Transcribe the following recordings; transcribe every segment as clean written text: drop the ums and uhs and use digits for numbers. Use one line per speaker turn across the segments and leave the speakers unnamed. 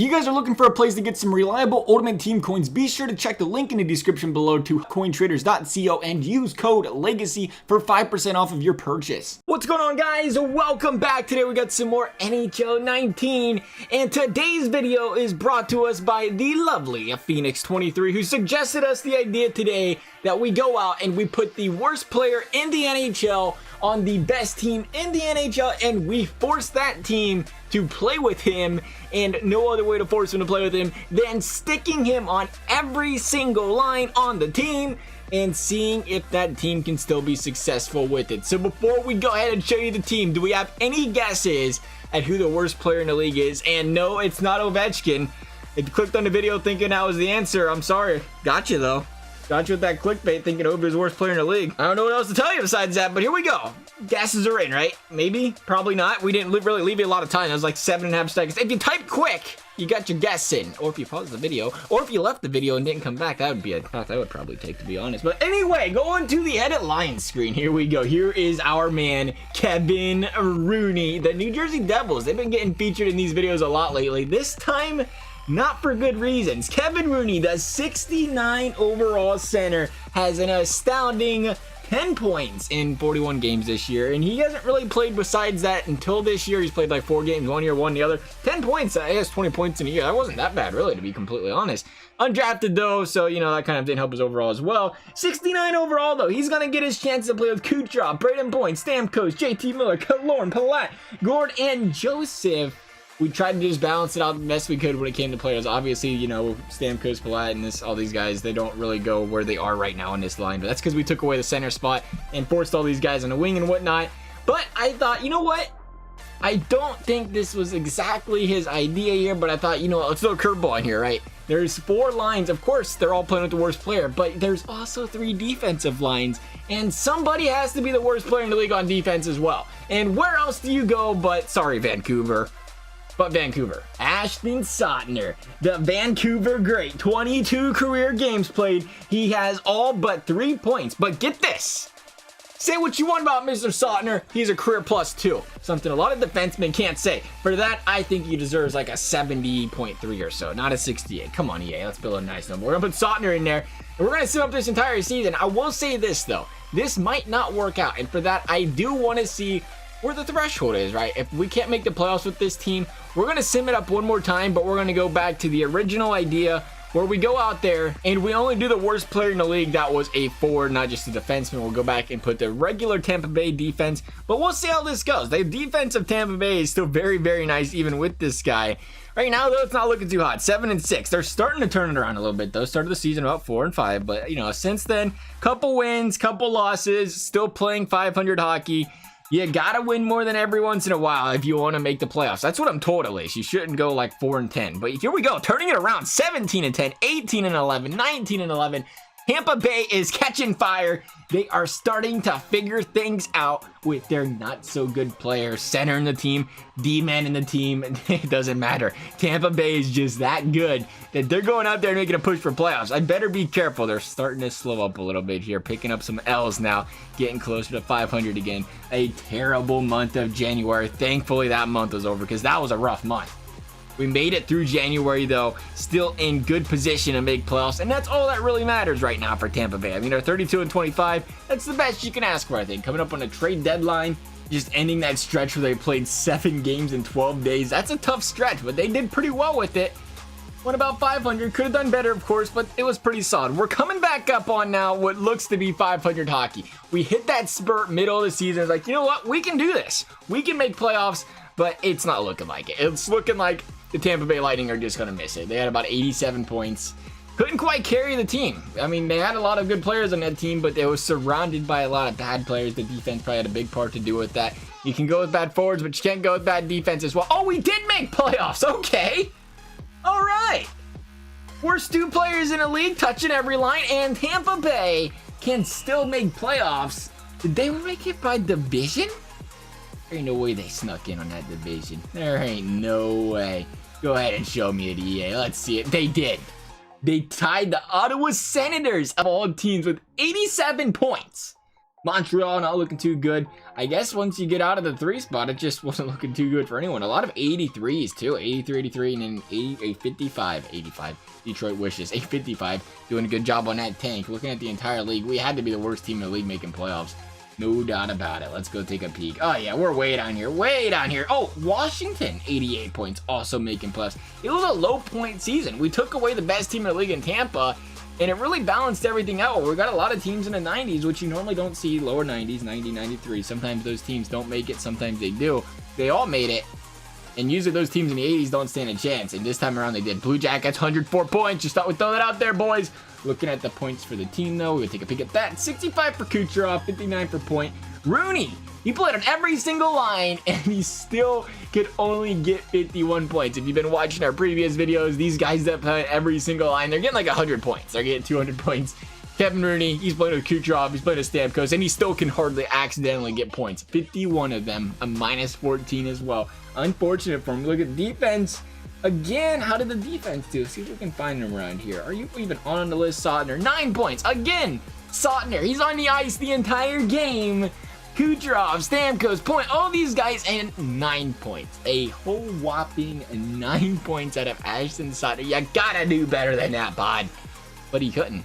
you guys are looking for a place to get some reliable Ultimate Team coins, be sure to check the link in the description below to cointraders.co and use code LEGACY for 5% off of your purchase. What's going on, guys? Welcome back. Today we got some more NHL 19, and today's video is brought to us by the lovely Phoenix 23, who suggested us the idea today that we go out and we put the worst player in the NHL on the best team in the NHL, and we force that team to play with him, and no other way to force him to play with him than sticking him on every single line on the team and seeing if that team can still be successful with it. So before we go ahead and show you the team, do we have any guesses at who the worst player in the league is? And no, it's not Ovechkin. If you clicked on the video thinking that was the answer, I'm sorry. Got you though. Got you with that clickbait thinking Ovi is the worst player in the league. I don't know what else to tell you besides that, but here we go. Guesses are in, right? Maybe, probably not. We didn't really leave you a lot of time. That was like 7.5 seconds. If you type quick, you got your guess in. Or if you pause the video, or if you left the video and didn't come back, that would be a thought that would probably take, to be honest. But anyway, going to the edit line screen. Here we go. Here is our man, Kevin Rooney. The New Jersey Devils, they've been getting featured in these videos a lot lately. This time, not for good reasons. Kevin Rooney, the 69 overall center, has an astounding 10 points in 41 games this year, and he hasn't really played besides that until this year. He's played like 4 games, 1 year, 1 the other. 10 points, I guess 20 points in a year. That wasn't that bad, really, to be completely honest. Undrafted, though, so, you know, that kind of didn't help his overall as well. 69 overall, though. He's going to get his chance to play with Kucherov, Braden Point, Stamkos, JT Miller, Killorn, Palat, Gord, and Joseph. We tried to just balance it out the best we could when it came to players. Obviously, you know, Stamkos, Palat, and all these guys, they don't really go where they are right now in this line. But that's because we took away the center spot and forced all these guys on the wing and whatnot. But I thought, you know what? I don't think this was exactly his idea here, but I thought, you know what, let's throw a curveball in here, right? There's 4 lines. Of course, they're all playing with the worst player, but there's also 3 defensive lines, and somebody has to be the worst player in the league on defense as well. And where else do you go but, sorry, Vancouver. But Vancouver. Ashton Sautner, the Vancouver great, 22 career games played. He has all but 3 points. But get this. Say what you want about Mr. Sautner. He's a career +2. Something a lot of defensemen can't say. For that, I think he deserves like a 70.3 or so, not a 68. Come on, EA. Let's build a nice number. We're going to put Sautner in there, and we're going to sim up this entire season. I will say this, though. This might not work out. And for that, I do want to see where the threshold is, right? If we can't make the playoffs with this team, we're going to sim it up one more time, but we're going to go back to the original idea where we go out there and we only do the worst player in the league that was a forward, not just a defenseman. We'll go back and put the regular Tampa Bay defense, but we'll see how this goes. The defense of Tampa Bay is still very, very nice, even with this guy. Right now, though, it's not looking too hot. 7-6. They're starting to turn it around a little bit, though. Started the season about 4-5, but, you know, since then, couple wins, couple losses, still playing 500 hockey. You gotta win more than every once in a while if you want to make the playoffs. That's what I'm told, at least. You shouldn't go like 4-10. But here we go, turning it around. 17-10, 18-11, 19-11. Tampa Bay is catching fire. They are starting to figure things out with their not-so-good players. Center in the team, D-man in the team. It doesn't matter. Tampa Bay is just that good that they're going out there and making a push for playoffs. I better be careful. They're starting to slow up a little bit here, picking up some L's now, getting closer to 500 again. A terrible month of January. Thankfully, that month was over because that was a rough month. We made it through January, though, still in good position to make playoffs, and that's all that really matters right now for Tampa Bay. I mean, they're 32-25. That's the best you can ask for, I think. Coming up on a trade deadline, just ending that stretch where they played 7 games in 12 days. That's a tough stretch, but they did pretty well with it. Went about 500. Could have done better, of course, but it was pretty solid. We're coming back up on now what looks to be 500 hockey. We hit that spurt middle of the season. It's like, you know what? We can do this. We can make playoffs, but it's not looking like it. It's looking like the Tampa Bay Lightning are just going to miss it. They had about 87 points. Couldn't quite carry the team. I mean, they had a lot of good players on that team, but they were surrounded by a lot of bad players. The defense probably had a big part to do with that. You can go with bad forwards, but you can't go with bad defense as well. Oh, we did make playoffs. Okay. All right. Worst 2 players in the league, touching every line, and Tampa Bay can still make playoffs. Did they make it by division? There ain't no way they snuck in on that division. There ain't no way. Go ahead and show me it, EA. Let's see it. They did. They tied the Ottawa Senators of all teams with 87 points. Montreal not looking too good. I guess once you get out of the 3 spot, it just wasn't looking too good for anyone. A lot of 83s too, 83, 83, and then a 55, 85. Detroit wishes, a 55. Doing a good job on that tank. Looking at the entire league, we had to be the worst team in the league making playoffs. No doubt about it. Let's go take a peek. Oh yeah, we're way down here, way down here. Oh, Washington, 88 points, also making playoffs. It was a low point season. We took away the best team in the league in Tampa, and it really balanced everything out. We got a lot of teams in the 90s, which you normally don't see. Lower 90s, 90, 93. Sometimes those teams don't make it. Sometimes they do. They all made it. And usually those teams in the 80s don't stand a chance. And this time around they did. Blue Jackets, 104 points. Just thought we'd throw that out there, boys. Looking at the points for the team, though, we'll take a peek at that. 65 for Kucherov, 59 for Point. Rooney, he played on every single line, and he still could only get 51 points. If you've been watching our previous videos, these guys that play on every single line, they're getting like 100 points. They're getting 200 points. Kevin Rooney, he's playing with Kucherov, he's playing with Stamkos, and he still can hardly accidentally get points. 51 of them, a minus 14 as well. Unfortunate for him. Look at defense. Again, how did the defense do? See if we can find him around here. Are you even on the list? Sotner, 9 points. Again, Sotner, he's on the ice the entire game. Kucherov, Stamkos, Point, all these guys, and 9 points. A whole whopping 9 points out of Ashton Sotner. You gotta do better than that, bud. But he couldn't.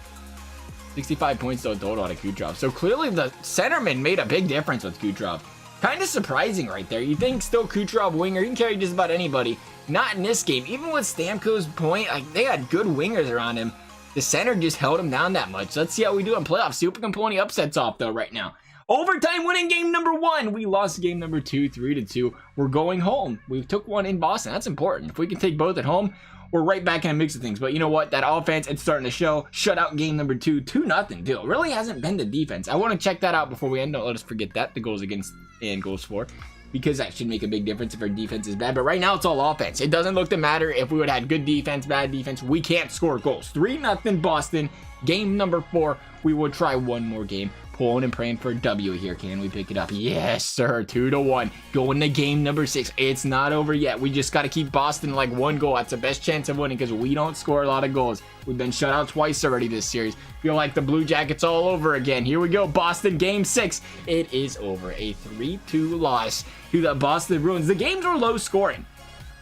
65 points though total out of Kucherov. So clearly the centerman made a big difference with Kucherov. Kind of surprising right there. You think still Kucherov winger, he can carry just about anybody. Not in this game. Even with Stamkos, Point, like they had good wingers around him. The center just held him down that much. Let's see how we do in playoffs. See if we can pull any upsets off though right now. Overtime winning game number 1. We lost game number 2, 3-2. We're going home. We took one in Boston. That's important. If we can take both at home, we're right back in a mix of things. But you know what? That offense, it's starting to show. Shutout game number 2, 2-0 deal. Really hasn't been the defense. I want to check that out before we end. Don't let us forget that. The goals against and goals for. Because that should make a big difference if our defense is bad. But right now, it's all offense. It doesn't look to matter if we would have had good defense, bad defense. We can't score goals. 3-0 Boston. Game number 4. We will try one more game. Pulling and praying for a W here. Can we pick it up? Yes, sir. 2-1. Going to game number 6. It's not over yet. We just got to keep Boston like 1 goal. That's the best chance of winning because we don't score a lot of goals. We've been shut out twice already this series. Feel like the Blue Jackets all over again. Here we go. Boston game 6. It is over. A 3-2 loss to the Boston Bruins. The games were low scoring.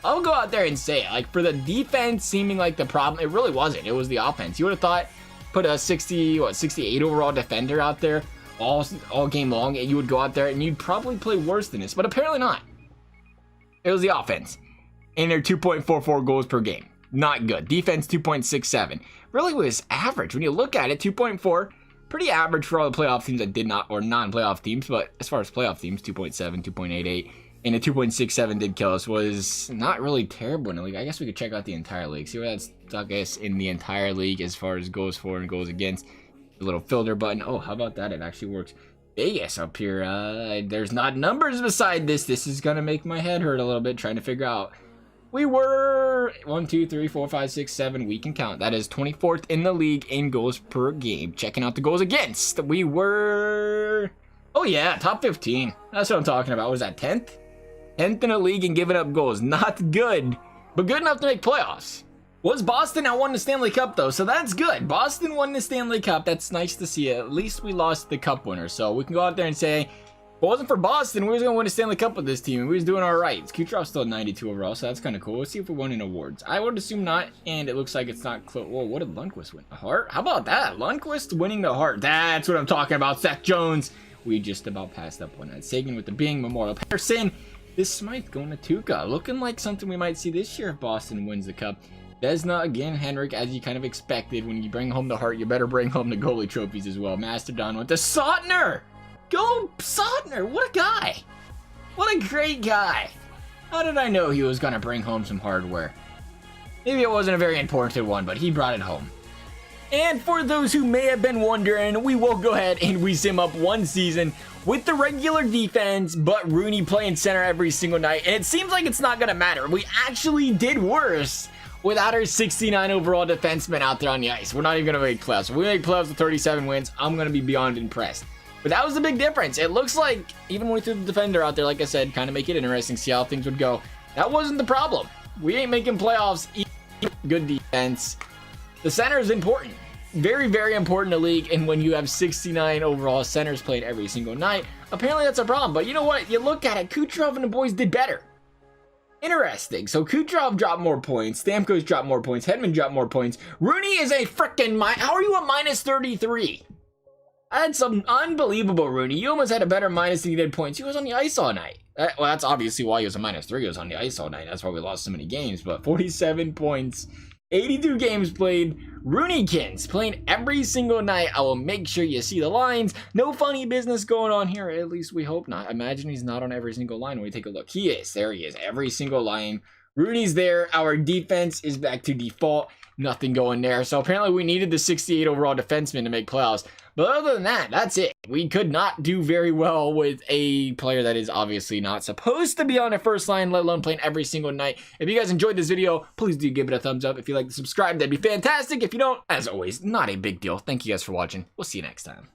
I'll go out there and say it. Like for the defense seeming like the problem, it really wasn't. It was the offense. You would have thought put a 68 overall defender out there all game long, and you would go out there and you'd probably play worse than this, but apparently not. It was the offense, and they're 2.44 goals per game. Not good. Defense 2.67. Really was average when you look at it. 2.4, pretty average for all the playoff teams that did not, or non-playoff teams, but as far as playoff teams, 2.7, 2.88, and a 2.67 did kill us. Was not really terrible in the league. I guess we could check out the entire league, see where that's stuck us in the entire league as far as goals for and goals against. The little filter button. Oh, how about that? It actually works. Vegas up here. There's not numbers beside this. This is gonna make my head hurt a little bit trying to figure out. We were 1, 2, 3, 4, 5, 6, 7. We can count. That is 24th in the league in goals per game. Checking out the goals against. We were, oh yeah, top 15. That's what I'm talking about. Was that 10th? 10th in the league and giving up goals. Not good, but good enough to make playoffs. Was Boston now won the Stanley Cup though, so that's good. Boston won the Stanley Cup. That's nice to see. At least we lost the cup winner, so we can go out there and say, if it wasn't for Boston, we was gonna win the Stanley Cup with this team, and we was doing all right. Kucherov's still 92 overall, so that's kind of cool. Let's see if we won in awards. I would assume not, and it looks like it's not close. Whoa, what did Lundqvist win? A Hart? How about that? Lundqvist winning the Hart. That's what I'm talking about. Seth Jones. We just about passed up on that. Sagan with the Bing Memorial. Patterson. This Smythe going to Tuukka. Looking like something we might see this year if Boston wins the Cup. Desna, again, Henrik, as you kind of expected. When you bring home the Hart, you better bring home the goalie trophies as well. Mastodon went to Sotner. Go Sotner. What a guy. What a great guy. How did I know he was going to bring home some hardware? Maybe it wasn't a very important one, but he brought it home. And for those who may have been wondering, we will go ahead and we sim up one season with the regular defense, but Rooney playing center every single night. And it seems like it's not going to matter. We actually did worse without our 69 overall defenseman out there on the ice. We're not even going to make playoffs. If we make playoffs with 37 wins, I'm going to be beyond impressed. But that was the big difference. It looks like even when we threw the defender out there, like I said, kind of make it interesting, see how things would go. That wasn't the problem. We ain't making playoffs. Good defense. The center is important. very, very important in the league. And when you have 69 overall centers played every single night, apparently that's a problem. But you know what? You look at it, Kucherov and the boys did better. Interesting. So Kucherov dropped more points. Stamkos dropped more points. Hedman dropped more points. Rooney is a freaking how are you a minus 33? That's some unbelievable, Rooney. You almost had a better minus than you did points. He was on the ice all night. Well, that's obviously why he was a minus 3. He was on the ice all night. That's why we lost so many games. But 47 points, 82 games played. Rooneykins playing every single night. I will make sure you see the lines. No funny business going on here. At least we hope not. Imagine he's not on every single line when we take a look. He is. There he is. Every single line. Rooney's there. Our defense is back to default. Nothing going there. So apparently we needed the 68 overall defenseman to make playoffs. But other than that, that's it. We could not do very well with a player that is obviously not supposed to be on the first line, let alone playing every single night. If you guys enjoyed this video, please do give it a thumbs up. If you like to subscribe, that'd be fantastic. If you don't, as always, not a big deal. Thank you guys for watching. We'll see you next time.